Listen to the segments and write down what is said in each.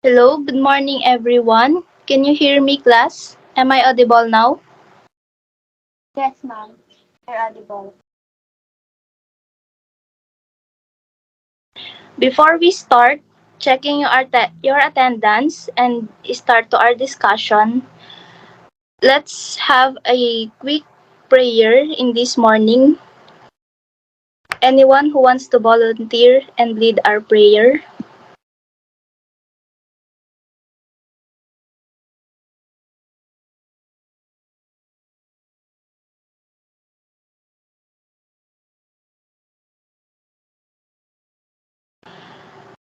Hello, good morning everyone. Can you hear me, class? Am I audible now? Yes, ma'am. You're audible. Before we start checking your attendance and start to our discussion, let's have a quick prayer in this morning. Anyone who wants to volunteer and lead our prayer?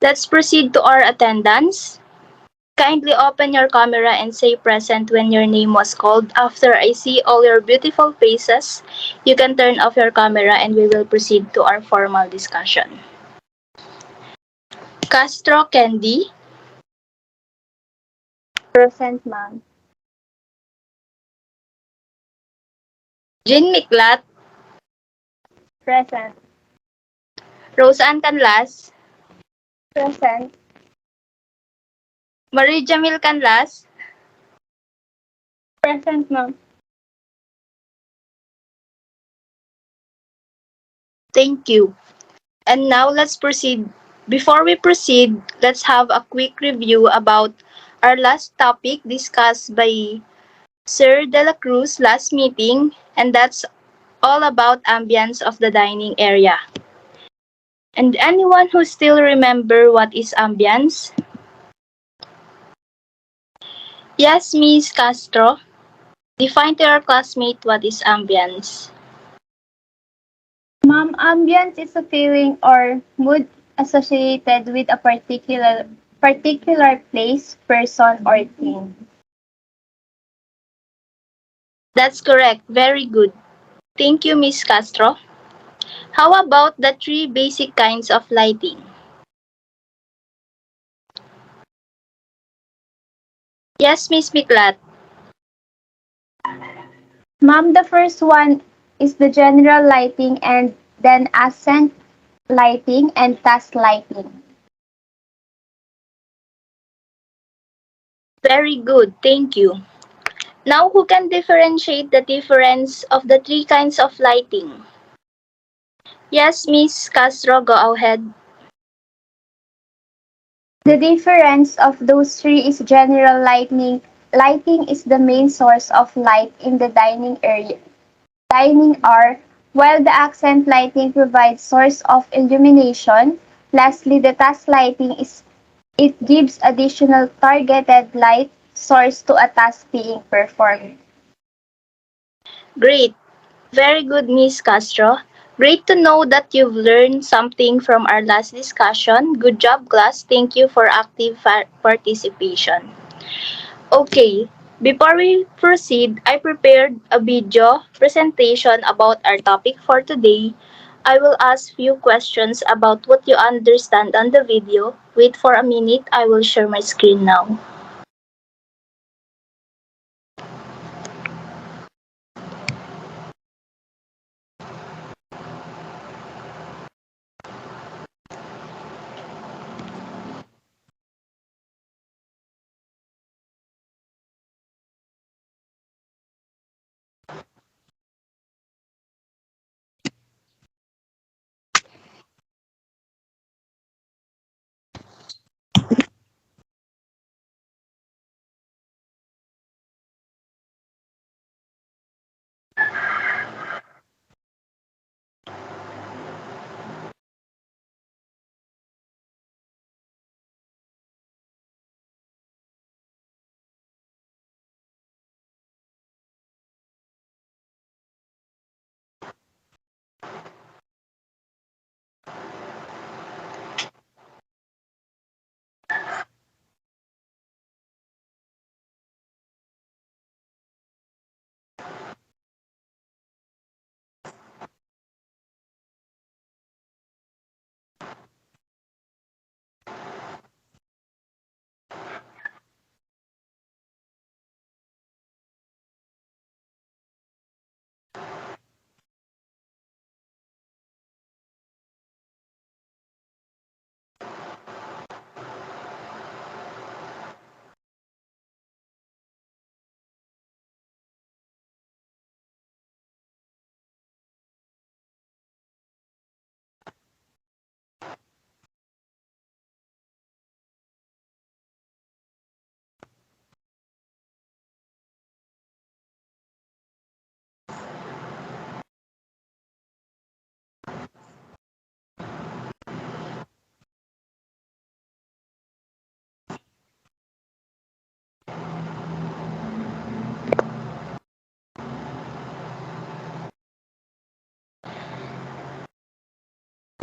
Let's proceed to our attendance. Kindly open your camera and say present when your name was called. After I see all your beautiful faces, you can turn off your camera and we will proceed to our formal discussion. Castro Candy, Present, ma'am. Jean Miklat, Present. Roseanne Canlas, Present. Marie Jamil Canlas. Present, ma'am. Thank you. And now let's proceed. Before we proceed, let's have a quick review about our last topic discussed by Sir De La Cruz last meeting, and that's all about ambience of the dining area. And anyone who still remember what is ambience? Yes, Miss Castro. Define to your classmate what is ambience. Ma'am, ambience is a feeling or mood associated with a particular place, person, or thing. That's correct. Very good. Thank you, Miss Castro. How about the three basic kinds of lighting? Yes, Miss Miklat. Ma'am, the first one is the general lighting and then accent lighting and task lighting. Very good. Thank you. Now, who can differentiate the difference of the three kinds of lighting? Yes, Miss Castro, go ahead. The difference of those three is general lighting. Lighting is the main source of light in the dining are, while the accent lighting provides source of illumination. Lastly, the task lighting is it gives additional targeted light source to a task being performed. Great. Very good, Miss Castro. Great to know that you've learned something from our last discussion. Good job, class. Thank you for active participation. Okay, before we proceed, I prepared a video presentation about our topic for today. I will ask few questions about what you understand on the video. Wait for a minute, I will share my screen now.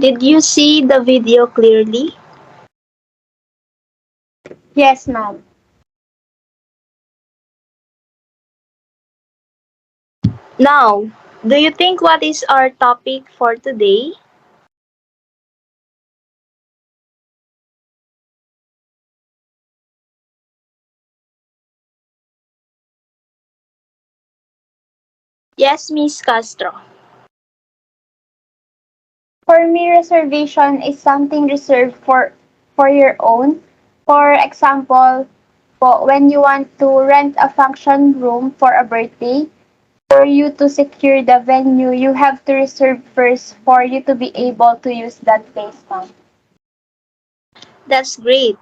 Did you see the video clearly? Yes, ma'am. Now, do you think what is our topic for today? Yes, Miss Castro. For me, reservation is something reserved for your own. For example, when you want to rent a function room for a birthday, for you to secure the venue, you have to reserve first for you to be able to use that place, ma'am. That's great.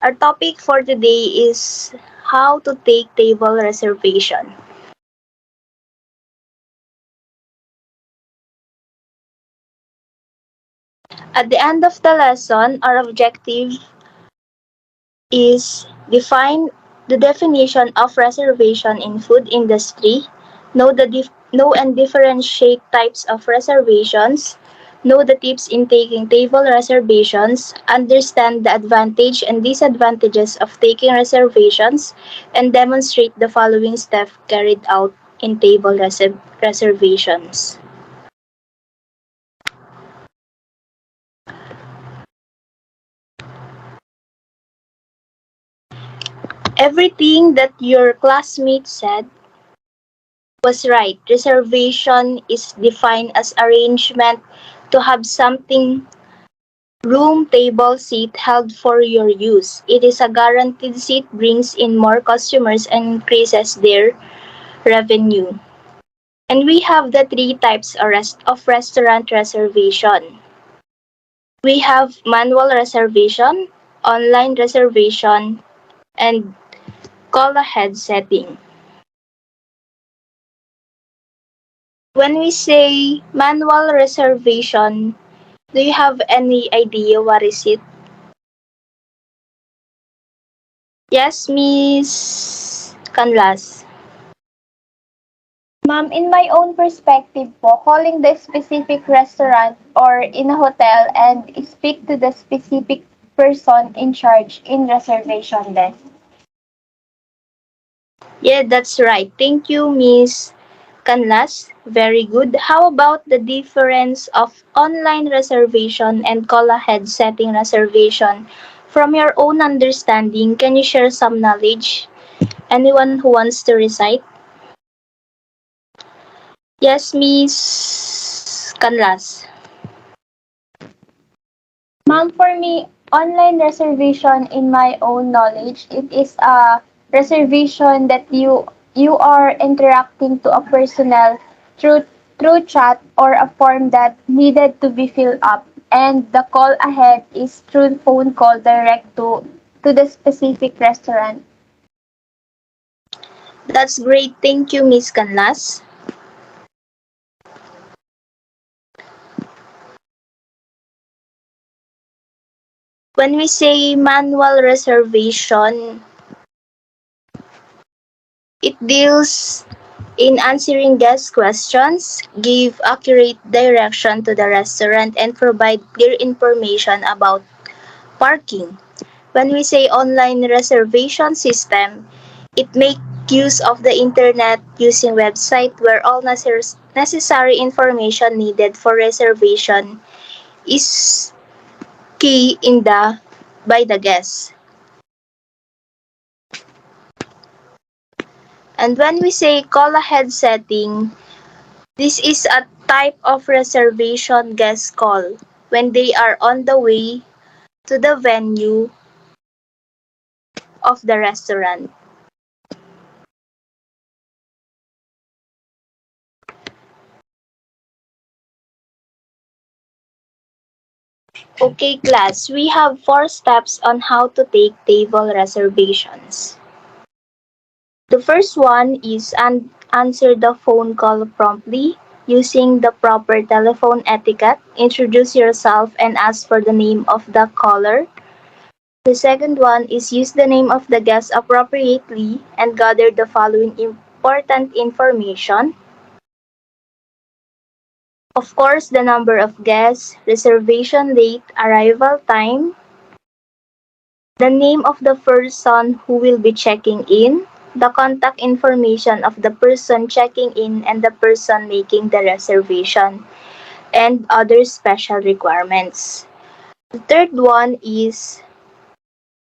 Our topic for today is how to take table reservation. At the end of the lesson, our objective is define the definition of reservation in food industry, know and differentiate types of reservations, know the tips in taking table reservations, understand the advantage and disadvantages of taking reservations, and demonstrate the following steps carried out in table reservations. Everything that your classmates said was right. Reservation is defined as arrangement to have something room, table, seat held for your use. It is a guaranteed seat, brings in more customers and increases their revenue. And we have the three types of restaurant reservation. We have manual reservation, online reservation, and call ahead setting. When we say manual reservation, do you have any idea what is it? Yes, Miss Canlas. Ma'am, in my own perspective po, calling the specific restaurant or in a hotel and speak to the specific person in charge in reservation desk. Yeah, that's right. Thank you, Miss Canlas. Very good. How about the difference of online reservation and call ahead setting reservation? From your own understanding, can you share some knowledge? Anyone who wants to recite? Yes, Miss Canlas. Ma'am, for me, online reservation in my own knowledge, it is a reservation that you are interacting to a personnel through chat or a form that needed to be filled up, and the call ahead is through phone call direct to the specific restaurant. That's great. Thank you, Miss Canlas. When we say manual reservation, it deals in answering guest questions, give accurate direction to the restaurant, and provide clear information about parking. When we say online reservation system, it makes use of the internet using website where all necessary information needed for reservation is key in the by the guest. And when we say call ahead setting, this is a type of reservation guest call when they are on the way to the venue of the restaurant. Okay, class, we have 4 steps on how to take table reservations. The first one is answer the phone call promptly using the proper telephone etiquette. Introduce yourself and ask for the name of the caller. The second one is use the name of the guest appropriately and gather the following important information. Of course, the number of guests, reservation date, arrival time, the name of the person who will be checking in, the contact information of the person checking in and the person making the reservation, and other special requirements. The third one is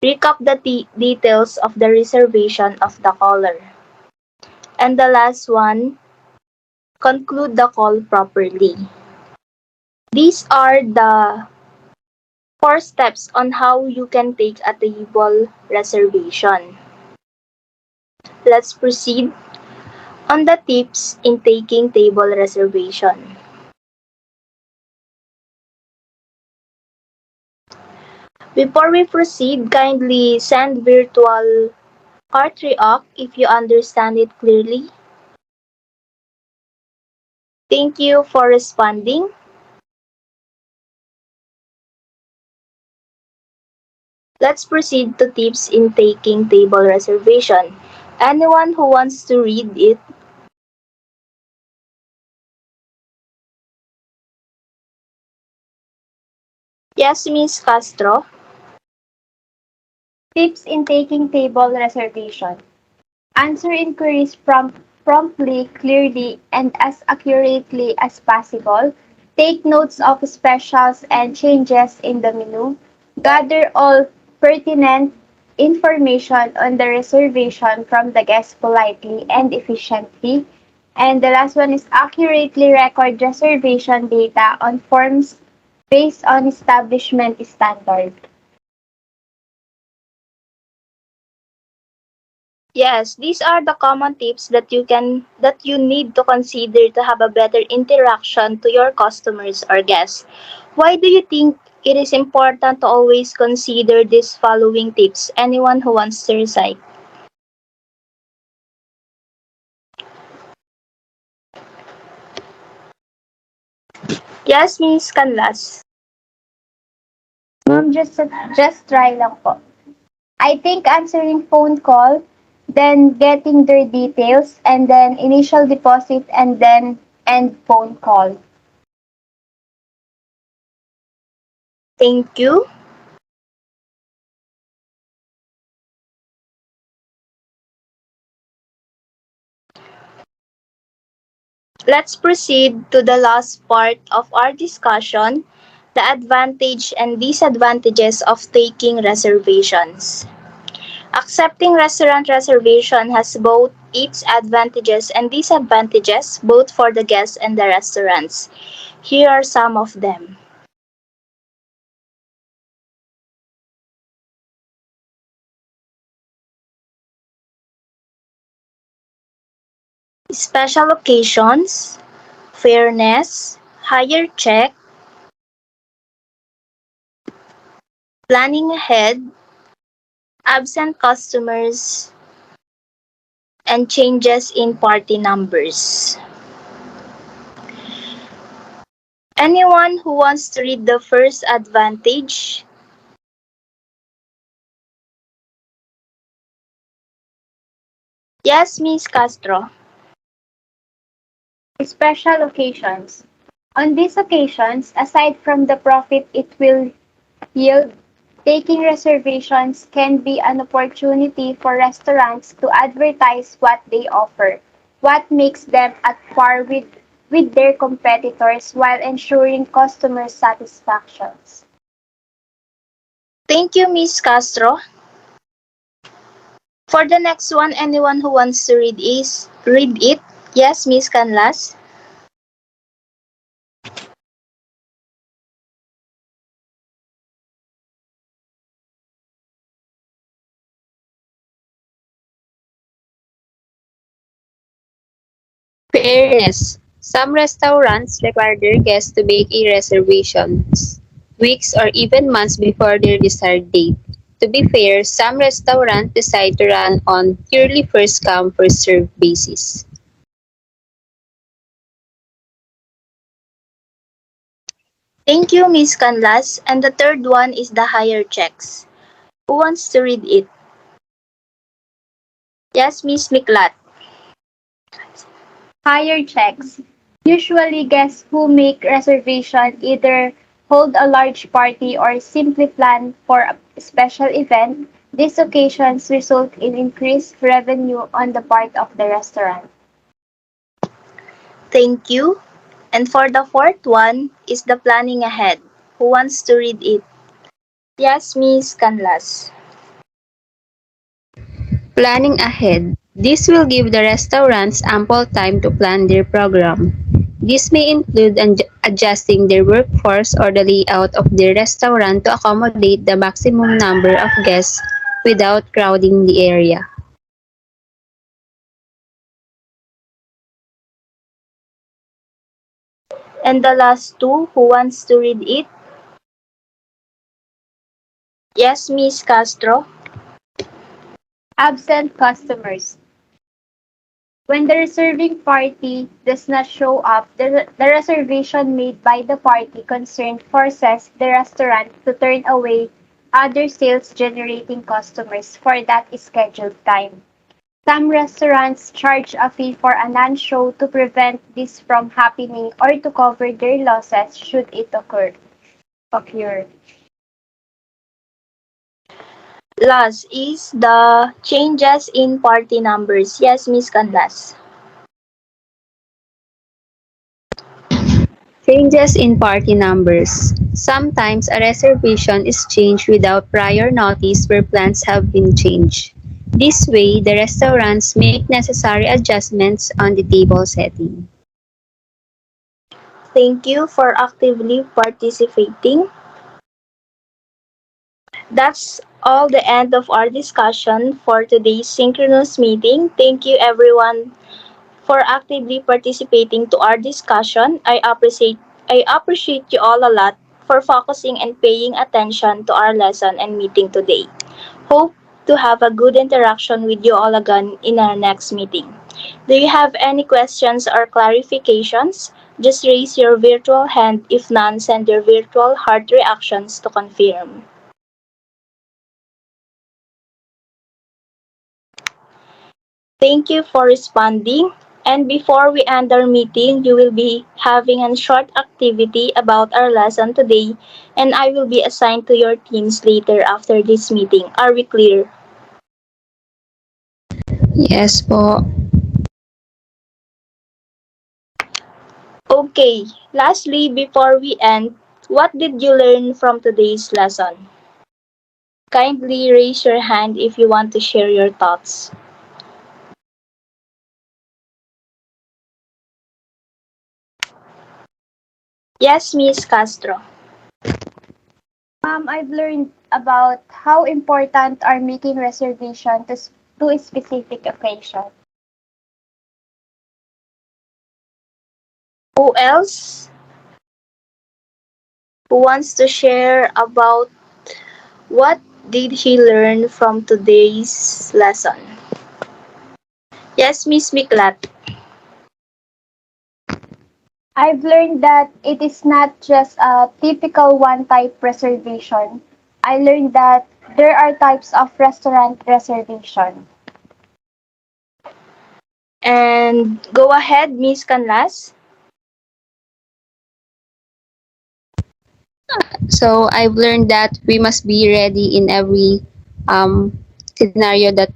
recap the details of the reservation of the caller. And the last one, conclude the call properly. These are the 4 steps on how you can take a table reservation. Let's proceed on the tips in taking table reservation. Before we proceed, kindly send virtual heart react if you understand it clearly. Thank you for responding. Let's proceed to tips in taking table reservation. Anyone who wants to read it? Yes, Miss Castro. Tips in taking table reservation. Answer inquiries promptly, clearly, and as accurately as possible. Take notes of specials and changes in the menu. Gather all pertinent information on the reservation from the guest politely and efficiently. And the last one is accurately record reservation data on forms based on establishment standard. Yes, these are the common tips that you need to consider to have a better interaction to your customers or guests. Why do you think it is important to always consider these following tips? Anyone who wants to recite? Yes, Miss Canlas. Ma'am, just try lang po. I think answering phone call, then getting their details, and then initial deposit, and then end phone call. Thank you. Let's proceed to the last part of our discussion, the advantage and disadvantages of taking reservations. Accepting restaurant reservation has both its advantages and disadvantages, both for the guests and the restaurants. Here are some of them. Special occasions, fairness, higher check, planning ahead, absent customers, and changes in party numbers. Anyone who wants to read the first advantage? Yes, Miss Castro. Special occasions. On these occasions, aside from the profit it will yield, taking reservations can be an opportunity for restaurants to advertise what they offer, what makes them at par with their competitors while ensuring customer satisfaction. Thank you, Miss Castro. For the next one, anyone who wants to read it. Yes, Miss Canlas. Fairness. Some restaurants require their guests to make a reservations weeks or even months before their desired date. To be fair, some restaurants decide to run on purely first come first served basis. Thank you, Miss Canlas. And the third one is the higher checks. Who wants to read it? Yes, Miss Miklat. Higher checks. Usually, guests who make reservation either hold a large party or simply plan for a special event. These occasions result in increased revenue on the part of the restaurant. Thank you. And for the fourth one is the planning ahead. Who wants to read it? Yes, Miss Canlas. Planning ahead. This will give the restaurants ample time to plan their program. This may include adjusting their workforce or the layout of their restaurant to accommodate the maximum number of guests without crowding the area. And the last two, who wants to read it? Yes, Miss Castro. Absent customers. When the reserving party does not show up, the reservation made by the party concerned forces the restaurant to turn away other sales generating customers for that scheduled time. Some restaurants charge a fee for a non-show to prevent this from happening or to cover their losses should it occur. Last is the changes in party numbers. Yes, Miss Canlas. Changes in party numbers. Sometimes a reservation is changed without prior notice where plans have been changed. This way, the restaurants make necessary adjustments on the table setting. Thank you for actively participating. That's all the end of our discussion for today's synchronous meeting. Thank you everyone for actively participating to our discussion. I appreciate you all a lot for focusing and paying attention to our lesson and meeting today. Hope to have a good interaction with you all again in our next meeting. Do you have any questions or clarifications? Just raise your virtual hand. If none, send your virtual heart reactions to confirm. Thank you for responding. And before we end our meeting, you will be having a short activity about our lesson today, and I will be assigned to your teams later after this meeting. Are we clear? Yes po. Okay, lastly, before we end, what did you learn from today's lesson? Kindly raise your hand if you want to share your thoughts. Yes, Miss Castro. Ma'am, I've learned about how important are making reservation to a specific occasion. Who else who wants to share about what did he learn from today's lesson? Yes, Miss Miklat. I've learned that it is not just a typical one type reservation. I learned that there are types of restaurant reservation. And go ahead, Miss Canlas. So I've learned that we must be ready in every um, scenario that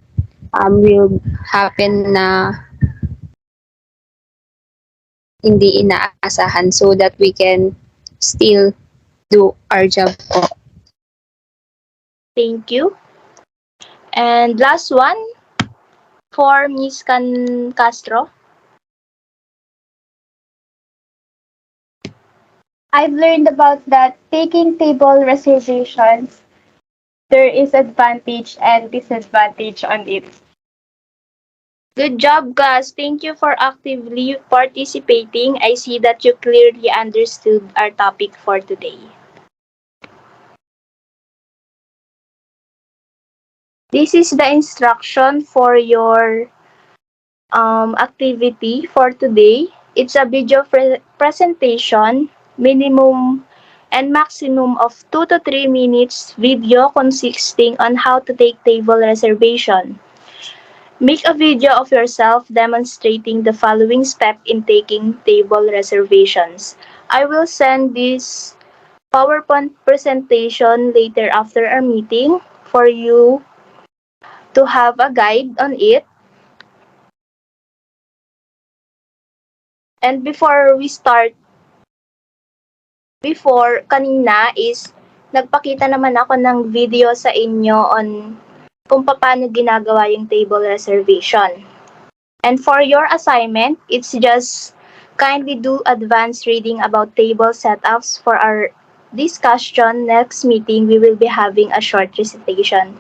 will happen na hindi inaasahan so that we can still do our job po. Thank you. And last one for Miss Castro. I've learned about that taking table reservations, there is advantage and disadvantage on it. Good job, guys. Thank you for actively participating. I see that you clearly understood our topic for today. This is the instruction for your activity for today. It's a video presentation, minimum and maximum of 2 to 3 minutes video consisting on how to take table reservation. Make a video of yourself demonstrating the following step in taking table reservations. I will send this PowerPoint presentation later after our meeting for you to have a guide on it. And before kanina is nagpakita naman ako ng video sa inyo on kung paano ginagawa yung table reservation. And for your assignment, it's just kindly do advanced reading about table setups for our discussion. Next meeting, we will be having a short recitation.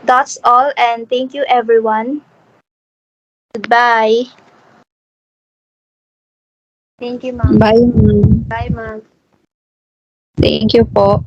That's all, and thank you everyone. Goodbye. Thank you, ma'am. Bye, ma'am. Bye, ma'am. Thank you po.